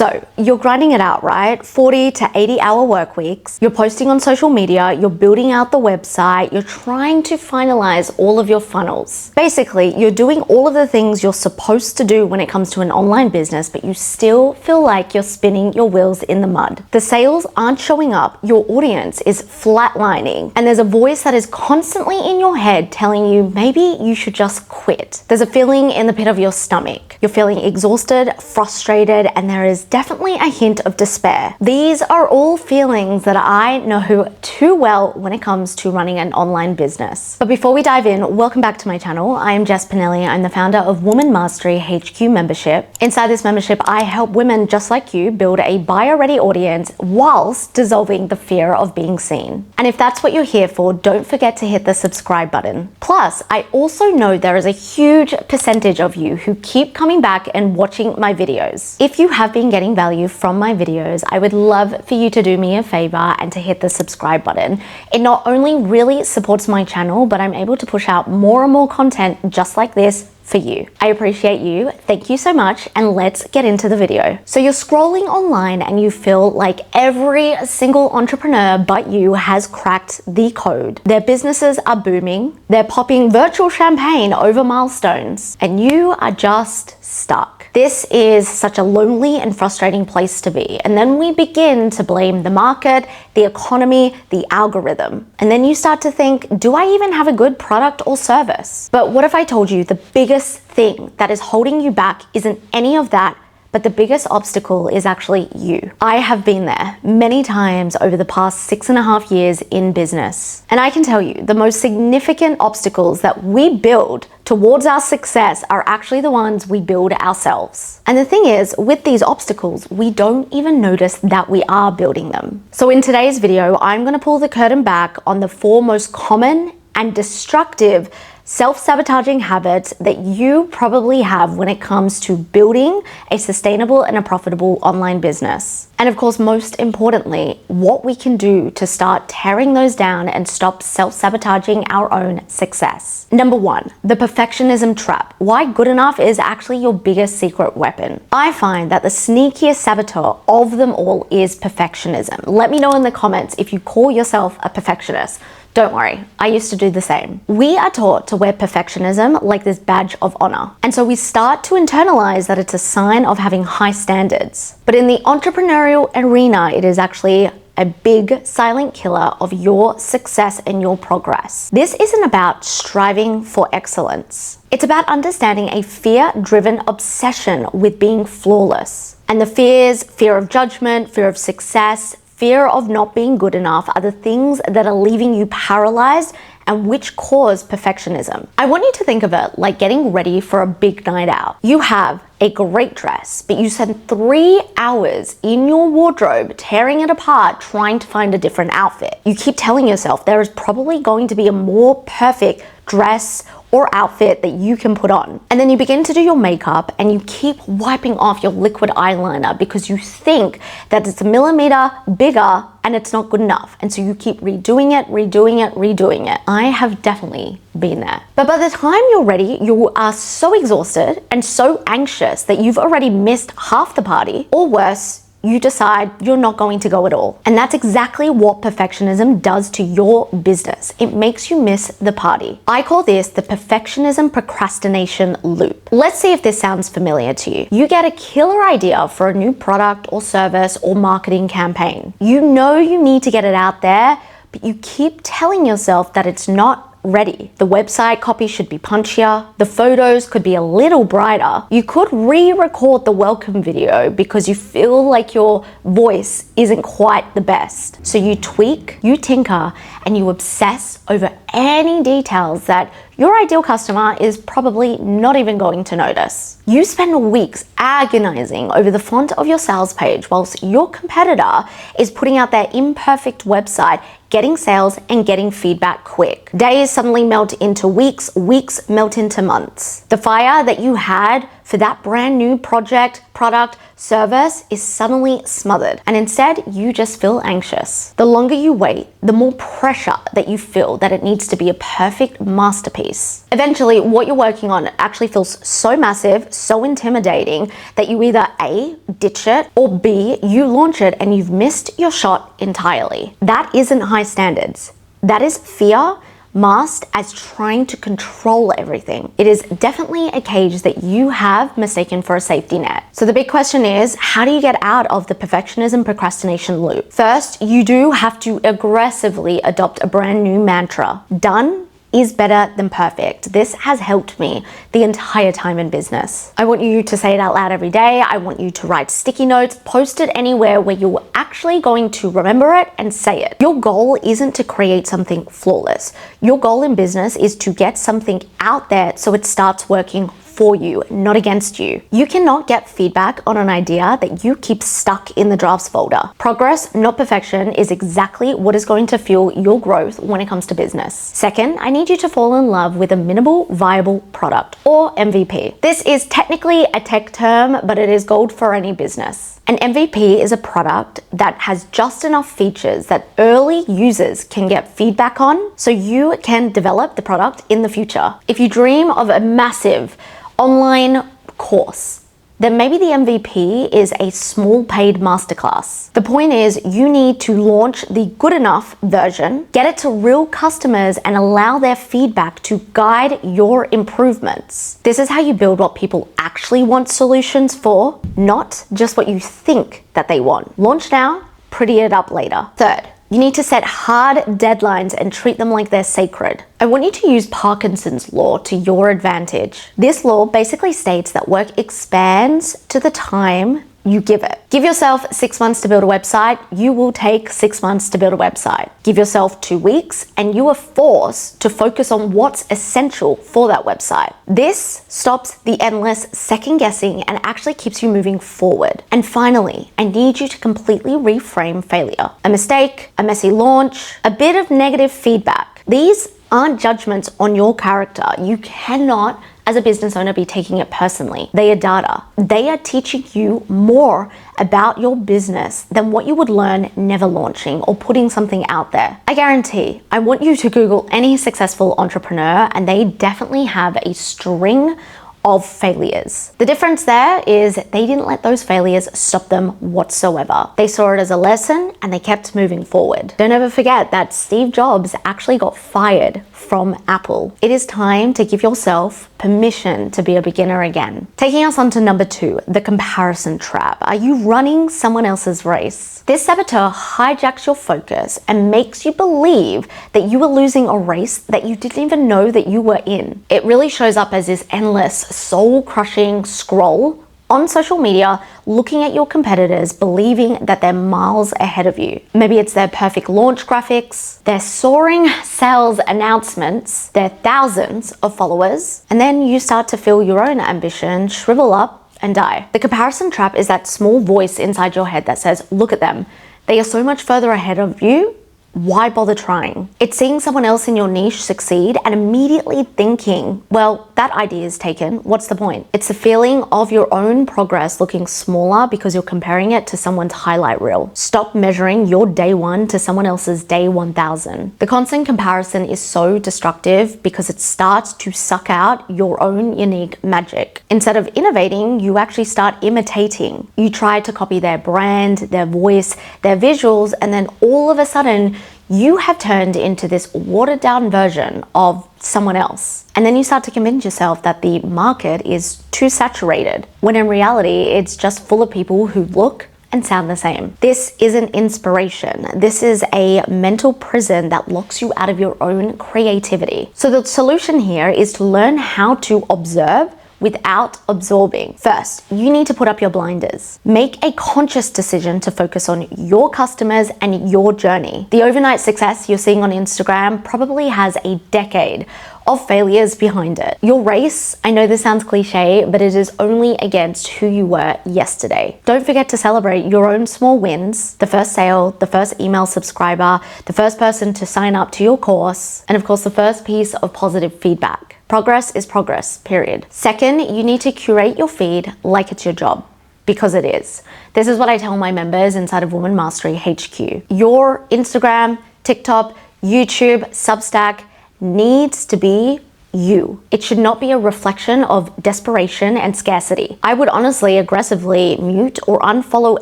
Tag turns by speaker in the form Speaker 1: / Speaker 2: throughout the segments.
Speaker 1: So you're grinding it out, right? 40 to 80-hour work weeks. You're posting on social media, you're building out the website, you're trying to finalize all of your funnels. Basically, you're doing all of the things you're supposed to do when it comes to an online business, but you still feel like you're spinning your wheels in the mud. The sales aren't showing up, your audience is flatlining, and there's a voice that is constantly in your head telling you maybe you should just quit. There's a feeling in the pit of your stomach. You're feeling exhausted, frustrated, and there is definitely a hint of despair. These are all feelings that I know too well when it comes to running an online business. But before we dive in, welcome back to my channel. I am Jess Pinili. I'm the founder of Woman Mastery HQ membership. Inside this membership, I help women just like you build a buyer-ready audience whilst dissolving the fear of being seen. And if that's what you're here for, don't forget to hit the subscribe button. Plus, I also know there is a huge percentage of you who keep coming back and watching my videos. If you have been getting value from my videos, I would love for you to do me a favor and to hit the subscribe button. It not only really supports my channel, but I'm able to push out more and more content just like this for you. I appreciate you. Thank you so much. And let's get into the video. So you're scrolling online and you feel like every single entrepreneur but you has cracked the code. Their businesses are booming. They're popping virtual champagne over milestones and you are just stuck. This is such a lonely and frustrating place to be. And then we begin to blame the market, the economy, the algorithm. And then you start to think, do I even have a good product or service? But what if I told you the biggest thing that is holding you back isn't any of that, but the biggest obstacle is actually you? I have been there many times over the past 6.5 years in business. And I can tell you the most significant obstacles that we build towards our success are actually the ones we build ourselves. And the thing is, with these obstacles, we don't even notice that we are building them. So in today's video, I'm gonna pull the curtain back on the 4 most common and destructive self-sabotaging habits that you probably have when it comes to building a sustainable and a profitable online business. And of course, most importantly, what we can do to start tearing those down and stop self-sabotaging our own success. Number 1, the perfectionism trap. Why good enough is actually your biggest secret weapon. I find that the sneakiest saboteur of them all is perfectionism. Let me know in the comments if you call yourself a perfectionist. Don't worry, I used to do the same. We are taught to wear perfectionism like this badge of honor. And so we start to internalize that it's a sign of having high standards. But in the entrepreneurial arena, it is actually a big silent killer of your success and your progress. This isn't about striving for excellence. It's about understanding a fear-driven obsession with being flawless. And the fears, fear of judgment, fear of success, fear of not being good enough are the things that are leaving you paralyzed and which cause perfectionism. I want you to think of it like getting ready for a big night out. You have a great dress, but you spend 3 hours in your wardrobe tearing it apart trying to find a different outfit. You keep telling yourself there is probably going to be a more perfect dress or outfit that you can put on. And then you begin to do your makeup and you keep wiping off your liquid eyeliner because you think that it's a millimeter bigger and it's not good enough. And so you keep redoing it. I have definitely been there. But by the time you're ready, you are so exhausted and so anxious that you've already missed half the party, or worse, you decide you're not going to go at all. And that's exactly what perfectionism does to your business. It makes you miss the party. I call this the perfectionism procrastination loop. Let's see if this sounds familiar to you. You get a killer idea for a new product or service or marketing campaign. You know you need to get it out there, but you keep telling yourself that it's not ready. The website copy should be punchier. The photos could be a little brighter. You could re-record the welcome video because you feel like your voice isn't quite the best. So you tweak, you tinker, and you obsess over any details that your ideal customer is probably not even going to notice. You spend weeks agonizing over the font of your sales page whilst your competitor is putting out their imperfect website, getting sales and getting feedback quick. Days suddenly melt into weeks, weeks melt into months. The fire that you had for that brand new project, product, service is suddenly smothered, and instead you just feel anxious. The longer you wait, the more pressure that you feel that it needs to be a perfect masterpiece. Eventually, what you're working on actually feels so massive, so intimidating that you either A, ditch it, or B, you launch it and you've missed your shot entirely. That isn't high standards. That is fear masked as trying to control everything. It is definitely a cage that you have mistaken for a safety net. So the big question is, how do you get out of the perfectionism procrastination loop? First, you do have to aggressively adopt a brand new mantra. Done is better than perfect. This has helped me the entire time in business. I want you to say it out loud every day. I want you to write sticky notes, post it anywhere where you're actually going to remember it and say it. Your goal isn't to create something flawless. Your goal in business is to get something out there so it starts working for you, not against you. You cannot get feedback on an idea that you keep stuck in the drafts folder. Progress, not perfection, is exactly what is going to fuel your growth when it comes to business. Second, I need you to fall in love with a minimal viable product, or MVP. This is technically a tech term, but it is gold for any business. An MVP is a product that has just enough features that early users can get feedback on so you can develop the product in the future. If you dream of a massive online course, then maybe the MVP is a small paid masterclass. The point is, you need to launch the good enough version, get it to real customers, and allow their feedback to guide your improvements. This is how you build what people actually want solutions for, not just what you think that they want. Launch now, pretty it up later. Third, you need to set hard deadlines and treat them like they're sacred. I want you to use Parkinson's law to your advantage. This law basically states that work expands to the time you give it. Give yourself 6 months to build a website, you will take 6 months to build a website. Give yourself 2 weeks and you are forced to focus on what's essential for that website. This stops the endless second guessing and actually keeps you moving forward. And finally, I need you to completely reframe failure. A mistake, a messy launch, a bit of negative feedback. These aren't judgments on your character. You cannot, as a business owner, be taking it personally. They are data. They are teaching you more about your business than what you would learn never launching or putting something out there. I guarantee, I want you to Google any successful entrepreneur and they definitely have a string of failures. The difference there is they didn't let those failures stop them whatsoever. They saw it as a lesson and they kept moving forward. Don't ever forget that Steve Jobs actually got fired from Apple. It is time to give yourself permission to be a beginner again. Taking us on to number 2, the comparison trap. Are you running someone else's race? This saboteur hijacks your focus and makes you believe that you are losing a race that you didn't even know that you were in. It really shows up as this endless, soul-crushing scroll on social media, looking at your competitors, believing that they're miles ahead of you. Maybe it's their perfect launch graphics, their soaring sales announcements, their thousands of followers, and then you start to feel your own ambition shrivel up and die. The comparison trap is that small voice inside your head that says, look at them, they are so much further ahead of you. Why bother trying? It's seeing someone else in your niche succeed and immediately thinking, well, that idea is taken. What's the point? It's the feeling of your own progress looking smaller because you're comparing it to someone's highlight reel. Stop measuring your day 1 to someone else's day 1000. The constant comparison is so destructive because it starts to suck out your own unique magic. Instead of innovating, you actually start imitating. You try to copy their brand, their voice, their visuals, and then all of a sudden, you have turned into this watered down version of someone else. And then you start to convince yourself that the market is too saturated, when in reality, it's just full of people who look and sound the same. This isn't inspiration. This is a mental prison that locks you out of your own creativity. So the solution here is to learn how to observe without absorbing. First, you need to put up your blinders. Make a conscious decision to focus on your customers and your journey. The overnight success you're seeing on Instagram probably has a decade of failures behind it. Your race, I know this sounds cliche, but it is only against who you were yesterday. Don't forget to celebrate your own small wins, the first sale, the first email subscriber, the first person to sign up to your course, and of course, the first piece of positive feedback. Progress is progress, period. Second, you need to curate your feed like it's your job, because it is. This is what I tell my members inside of Woman Mastery HQ. Your Instagram, TikTok, YouTube, Substack needs to be you. It should not be a reflection of desperation and scarcity. I would honestly aggressively mute or unfollow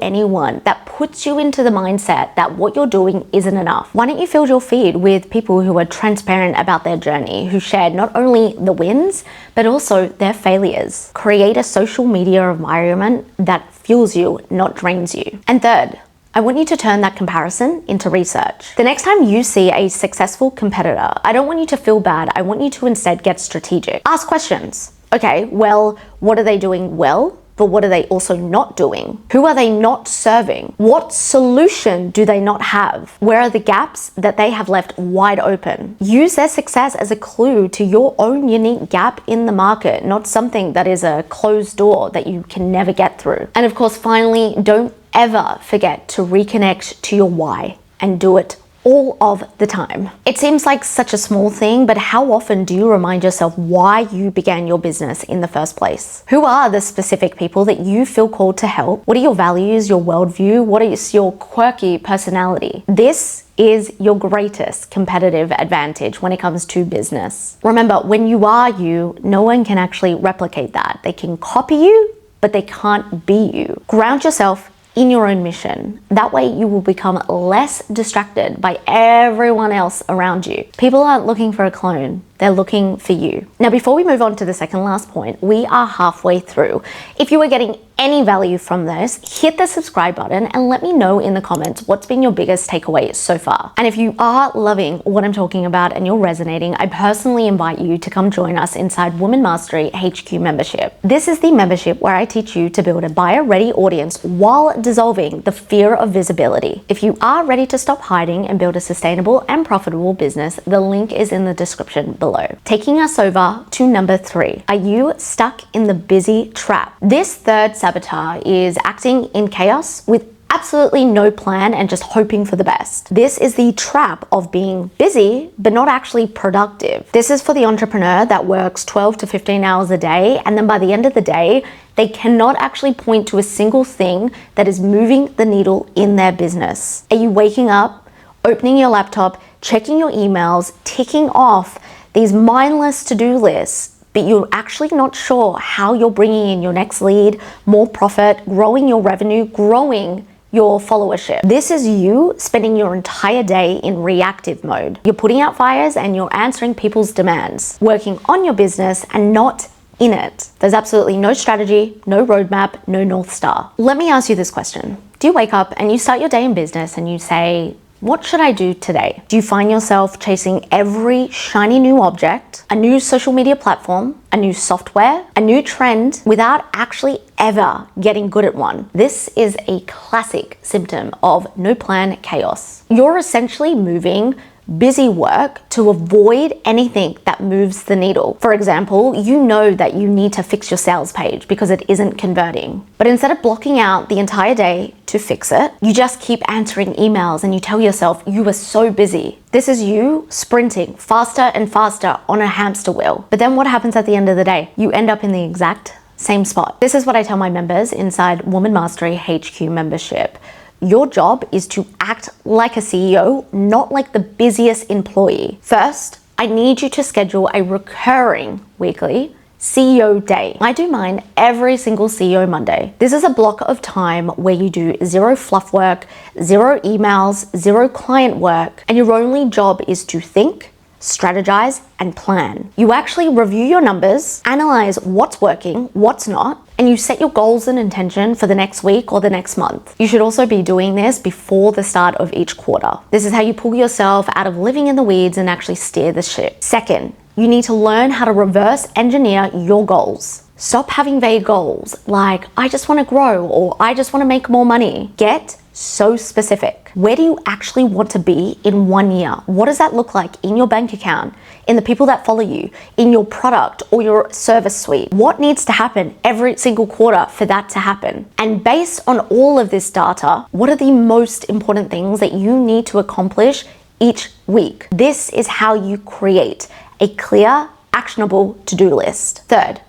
Speaker 1: anyone that puts you into the mindset that what you're doing isn't enough. Why don't you fill your feed with people who are transparent about their journey, who share not only the wins, but also their failures? Create a social media environment that fuels you, not drains you. And third, I want you to turn that comparison into research. The next time you see a successful competitor, I don't want you to feel bad. I want you to instead get strategic. Ask questions. Okay, well, what are they doing well? But what are they also not doing? Who are they not serving? What solution do they not have? Where are the gaps that they have left wide open? Use their success as a clue to your own unique gap in the market, not something that is a closed door that you can never get through. And of course, finally, don't ever forget to reconnect to your why and do it all of the time. It seems like such a small thing, but how often do you remind yourself why you began your business in the first place? Who are the specific people that you feel called to help? What are your values, your worldview? What is your quirky personality? This is your greatest competitive advantage when it comes to business. Remember, when you are you, no one can actually replicate that. They can copy you, but they can't be you. Ground yourself in your own mission. That way you will become less distracted by everyone else around you. People aren't looking for a clone. They're looking for you. Now, before we move on to the second last point, we are halfway through. If you are getting any value from this, hit the subscribe button and let me know in the comments what's been your biggest takeaway so far. And if you are loving what I'm talking about and you're resonating, I personally invite you to come join us inside Woman Mastery HQ membership. This is the membership where I teach you to build a buyer-ready audience while dissolving the fear of visibility. If you are ready to stop hiding and build a sustainable and profitable business, the link is in the description below. Taking us over to number 3. Are you stuck in the busy trap? This third saboteur is acting in chaos with absolutely no plan and just hoping for the best. This is the trap of being busy, but not actually productive. This is for the entrepreneur that works 12 to 15 hours a day, and then by the end of the day, they cannot actually point to a single thing that is moving the needle in their business. Are you waking up, opening your laptop, checking your emails, ticking off these mindless to-do lists, but you're actually not sure how you're bringing in your next lead, more profit, growing your revenue, growing your followership? This is you spending your entire day in reactive mode. You're putting out fires and you're answering people's demands, working on your business and not in it. There's absolutely no strategy, no roadmap, no North Star. Let me ask you this question. Do you wake up and you start your day in business and you say, what should I do today? Do you find yourself chasing every shiny new object, a new social media platform, a new software, a new trend without actually ever getting good at one? This is a classic symptom of no plan chaos. You're essentially moving busy work to avoid anything that moves the needle. For example, you know that you need to fix your sales page because it isn't converting. But instead of blocking out the entire day to fix it, you just keep answering emails and you tell yourself you are so busy. This is you sprinting faster and faster on a hamster wheel. But then what happens at the end of the day? You end up in the exact same spot. This is what I tell my members inside Woman Mastery HQ membership. Your job is to act like a CEO, not like the busiest employee. First, I need you to schedule a recurring weekly CEO day. I do mine every single CEO Monday. This is a block of time where you do zero fluff work, zero emails, zero client work, and your only job is to think, strategize, and plan. You actually review your numbers, analyze what's working, what's not, and you set your goals and intention for the next week or the next month. You should also be doing this before the start of each quarter. This is how you pull yourself out of living in the weeds and actually steer the ship. Second, you need to learn how to reverse engineer your goals. Stop having vague goals like, I just want to grow or I just want to make more money. Get so specific. Where do you actually want to be in 1 year? What does that look like in your bank account, in the people that follow you, in your product or your service suite? What needs to happen every single quarter for that to happen? And based on all of this data, what are the most important things that you need to accomplish each week? This is how you create a clear, actionable to-do list. Third,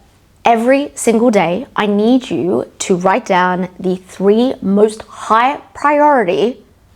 Speaker 1: every single day, I need you to write down the 3 most high priority,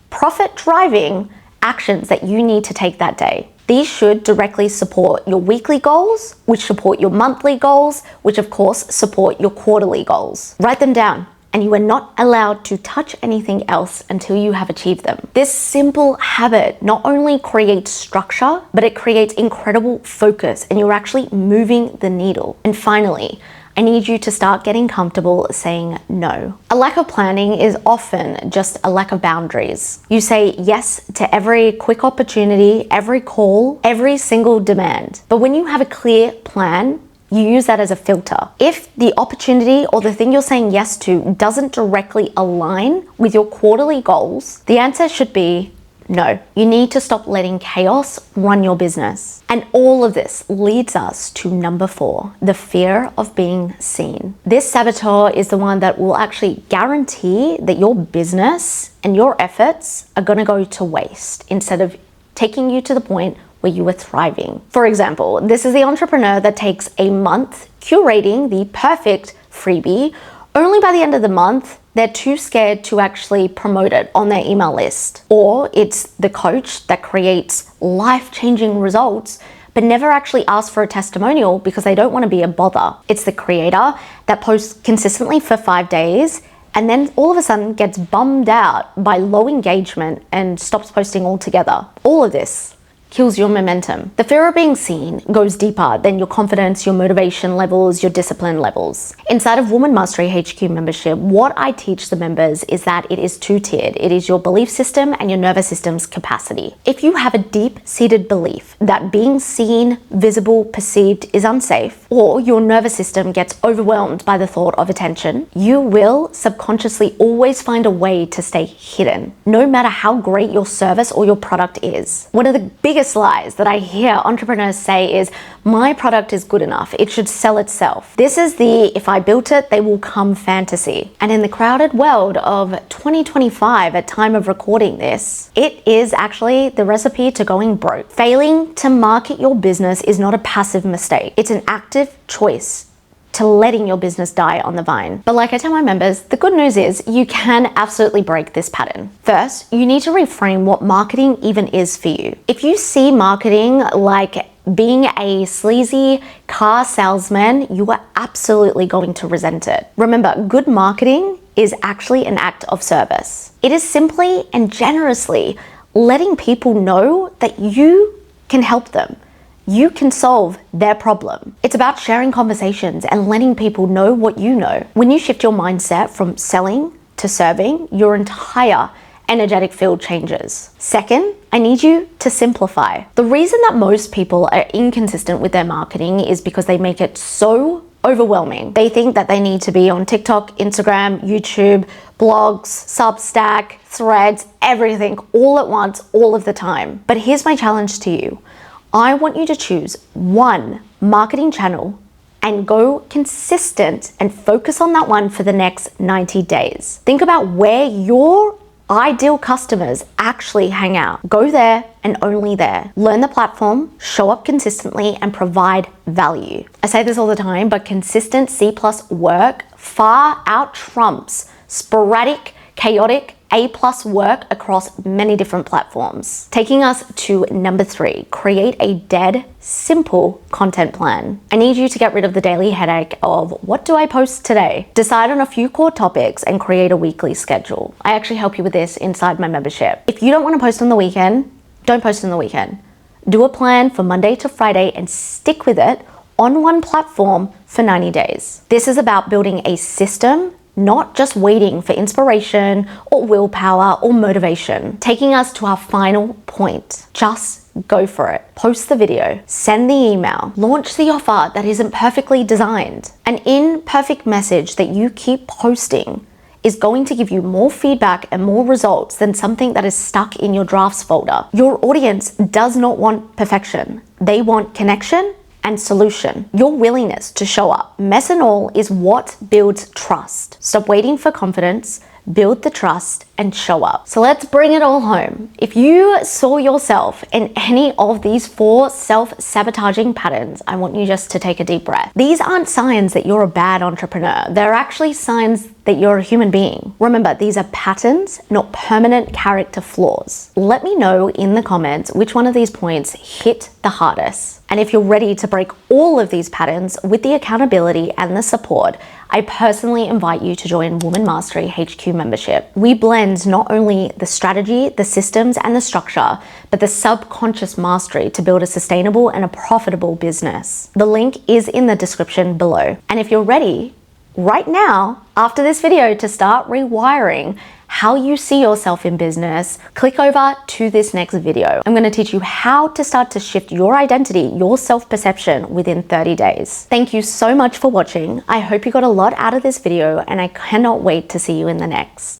Speaker 1: profit-driving actions that you need to take that day. These should directly support your weekly goals, which support your monthly goals, which of course support your quarterly goals. Write them down, and you are not allowed to touch anything else until you have achieved them. This simple habit not only creates structure, but it creates incredible focus, and you're actually moving the needle. And finally, I need you to start getting comfortable saying no. A lack of planning is often just a lack of boundaries. You say yes to every quick opportunity, every call, every single demand. But when you have a clear plan, you use that as a filter. If the opportunity or the thing you're saying yes to doesn't directly align with your quarterly goals, the answer should be no. You need to stop letting chaos run your business. And all of this leads us to number 4, the fear of being seen. This saboteur is the one that will actually guarantee that your business and your efforts are going to go to waste instead of taking you to the point where you are thriving. For example, this is the entrepreneur that takes a month curating the perfect freebie. Only by the end of the month, they're too scared to actually promote it on their email list. Or it's the coach that creates life-changing results but never actually asks for a testimonial because they don't want to be a bother. It's the creator that posts consistently for 5 days and then all of a sudden gets bummed out by low engagement and stops posting altogether. All of this kills your momentum. The fear of being seen goes deeper than your confidence, your motivation levels, your discipline levels. Inside of Woman Mastery HQ membership, what I teach the members is that it is 2-tiered. It is your belief system and your nervous system's capacity. If you have a deep-seated belief that being seen, visible, perceived is unsafe, or your nervous system gets overwhelmed by the thought of attention, you will subconsciously always find a way to stay hidden, no matter how great your service or your product is. One of the biggest lies that I hear entrepreneurs say is, my product is good enough, it should sell itself. This is the if I built it, they will come fantasy. And in the crowded world of 2025 at time of recording this, it is actually the recipe to going broke. Failing to market your business is not a passive mistake. It's an active choice to letting your business die on the vine. But like I tell my members, the good news is you can absolutely break this pattern. First, you need to reframe what marketing even is for you. If you see marketing like being a sleazy car salesman, you are absolutely going to resent it. Remember, good marketing is actually an act of service. It is simply and generously letting people know that you can help them. You can solve their problem. It's about sharing conversations and letting people know what you know. When you shift your mindset from selling to serving, your entire energetic field changes. Second, I need you to simplify. The reason that most people are inconsistent with their marketing is because they make it so overwhelming. They think that they need to be on TikTok, Instagram, YouTube, blogs, Substack, Threads, everything all at once, all of the time. But here's my challenge to you. I want you to choose one marketing channel and go consistent and focus on that one for the next 90 days. Think about where your ideal customers actually hang out. Go there and only there. Learn the platform, show up consistently, and provide value. I say this all the time, but consistent C+ work far out trumps sporadic, chaotic A+ work across many different platforms. Taking us to number 3, create a dead, simple content plan. I need you to get rid of the daily headache of what do I post today? Decide on a few core topics and create a weekly schedule. I actually help you with this inside my membership. If you don't want to post on the weekend, don't post on the weekend. Do a plan for Monday to Friday and stick with it on one platform for 90 days. This is about building a system, not just waiting for inspiration or willpower or motivation. Taking us to our final point, just go for it. Post the video, send the email, launch the offer that isn't perfectly designed. An imperfect message that you keep posting is going to give you more feedback and more results than something that is stuck in your drafts folder. Your audience does not want perfection. They want connection and solution. Your willingness to show up, mess and all, is what builds trust. Stop waiting for confidence, build the trust, and show up. So let's bring it all home. If you saw yourself in any of these 4 self-sabotaging patterns, I want you just to take a deep breath. These aren't signs that you're a bad entrepreneur. They're actually signs that you're a human being. Remember, these are patterns, not permanent character flaws. Let me know in the comments which one of these points hit the hardest. And if you're ready to break all of these patterns with the accountability and the support, I personally invite you to join Woman Mastery HQ membership. We blend not only the strategy, the systems, and the structure, but the subconscious mastery to build a sustainable and a profitable business. The link is in the description below. And if you're ready right now, after this video, to start rewiring how you see yourself in business, click over to this next video. I'm going to teach you how to start to shift your identity, your self-perception within 30 days. Thank you so much for watching. I hope you got a lot out of this video, and I cannot wait to see you in the next.